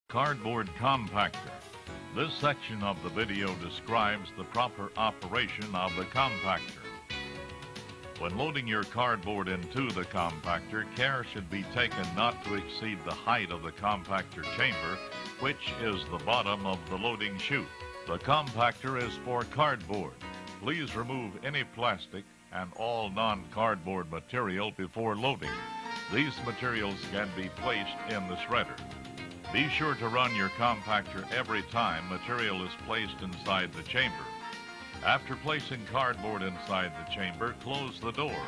Cardboard compactor. This section of the video describes the proper operation of the compactor. When loading your cardboard into the compactor, care should be taken not to exceed the height of the compactor chamber, which is the bottom of the loading chute. The compactor is for cardboard. Please remove any plastic and all non-cardboard material before loading. These materials can be placed in the shredder. Be sure to run your compactor every time material is placed inside the chamber. After placing cardboard inside the chamber, close the door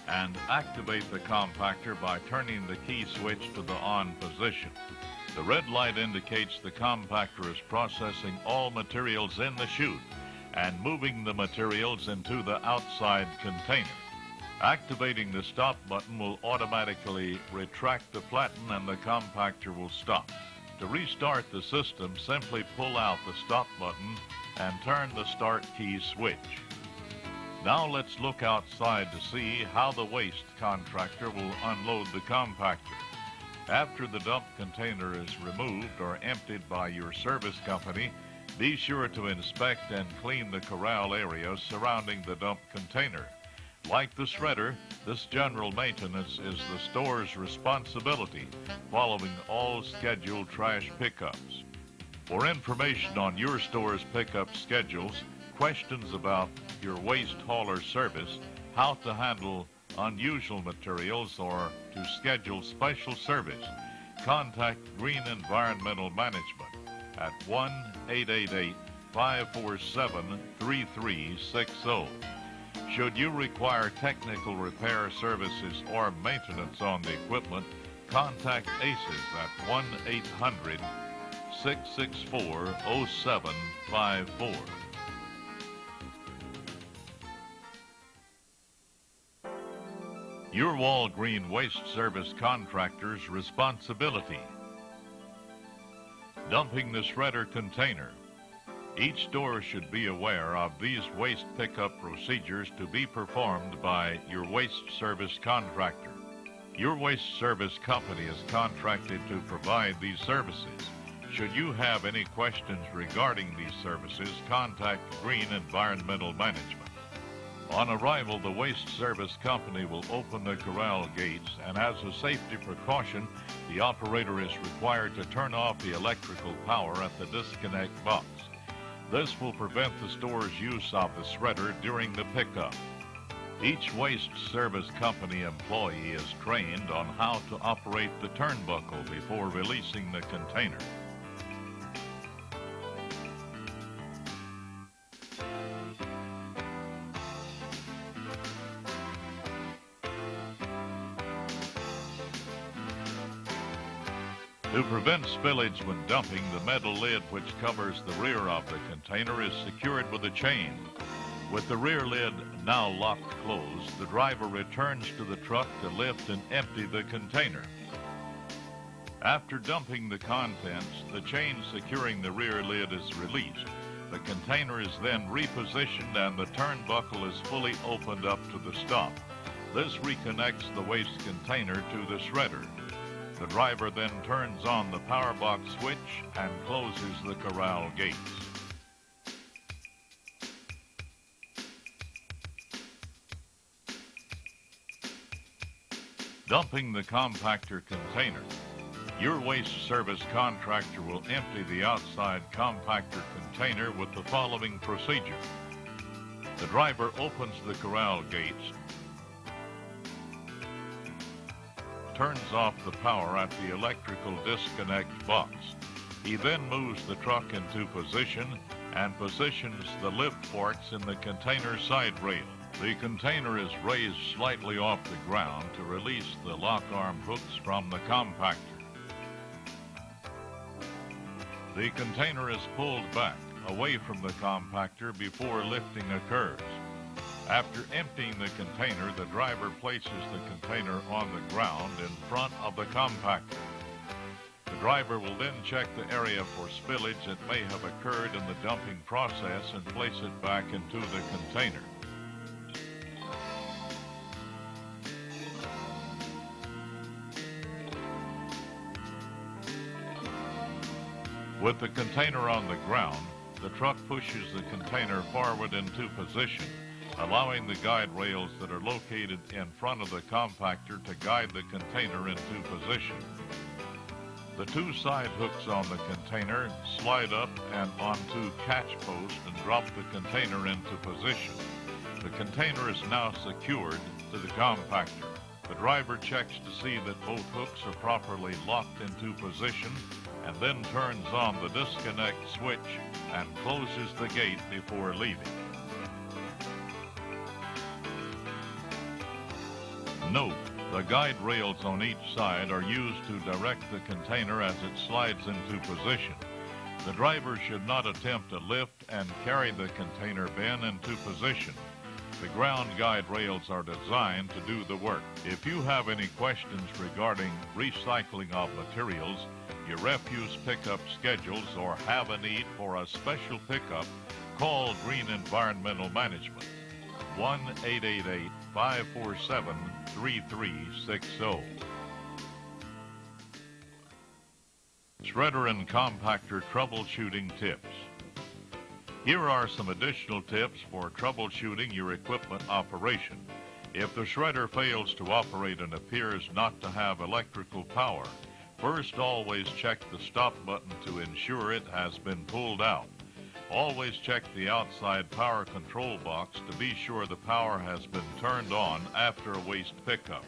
and activate the compactor by turning the key switch to the on position. The red light indicates the compactor is processing all materials in the chute and moving the materials into the outside container. Activating the stop button will automatically retract the platen and the compactor will stop. To restart the system, simply pull out the stop button and turn the start key switch. Now let's look outside to see how the waste contractor will unload the compactor. After the dump container is removed or emptied by your service company, be sure to inspect and clean the corral area surrounding the dump container. Like the shredder, this general maintenance is the store's responsibility, following all scheduled trash pickups. For information on your store's pickup schedules, questions about your waste hauler service, how to handle unusual materials, or to schedule special service, contact Green Environmental Management at 1-888-547-3360. Should you require technical repair services or maintenance on the equipment, contact ACES at 1-800-664-0754. Your Walgreens waste service contractor's responsibility. Dumping the shredder container. Each store should be aware of these waste pickup procedures to be performed by your waste service contractor. Your waste service company is contracted to provide these services. Should you have any questions regarding these services, contact Green Environmental Management. On arrival, the waste service company will open the corral gates, and as a safety precaution, the operator is required to turn off the electrical power at the disconnect box. This will prevent the store's use of the shredder during the pickup. Each waste service company employee is trained on how to operate the turnbuckle before releasing the container. To prevent spillage when dumping, the metal lid which covers the rear of the container is secured with a chain. With the rear lid now locked closed, the driver returns to the truck to lift and empty the container. After dumping the contents, the chain securing the rear lid is released. The container is then repositioned and the turnbuckle is fully opened up to the stop. This reconnects the waste container to the shredder. The driver then turns on the power box switch and closes the corral gates. Dumping the compactor container. Your waste service contractor will empty the outside compactor container with the following procedure. The driver opens the corral gates, turns off the power at the electrical disconnect box. He then moves the truck into position and positions the lift forks in the container side rail. The container is raised slightly off the ground to release the lock arm hooks from the compactor. The container is pulled back away from the compactor before lifting occurs. After emptying the container, the driver places the container on the ground in front of the compactor. The driver will then check the area for spillage that may have occurred in the dumping process and place it back into the container. With the container on the ground, the truck pushes the container forward into position, allowing the guide rails that are located in front of the compactor to guide the container into position. The two side hooks on the container slide up and onto catch posts and drop the container into position. The container is now secured to the compactor. The driver checks to see that both hooks are properly locked into position and then turns on the disconnect switch and closes the gate before leaving. Note, the guide rails on each side are used to direct the container as it slides into position. The driver should not attempt to lift and carry the container bin into position. The ground guide rails are designed to do the work. If you have any questions regarding recycling of materials, your refuse pickup schedules, or have a need for a special pickup, call Green Environmental Management, 1-888-547-3360. Shredder and compactor troubleshooting tips. Here are some additional tips for troubleshooting your equipment operation. If the shredder fails to operate and appears not to have electrical power, first always check the stop button to ensure it has been pulled out. Always check the outside power control box to be sure the power has been turned on after a waste pickup.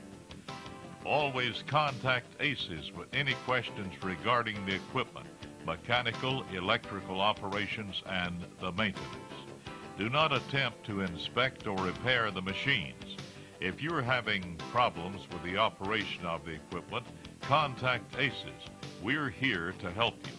Always contact ACES with any questions regarding the equipment, mechanical, electrical operations, and the maintenance. Do not attempt to inspect or repair the machines. If you're having problems with the operation of the equipment, contact ACES. We're here to help you.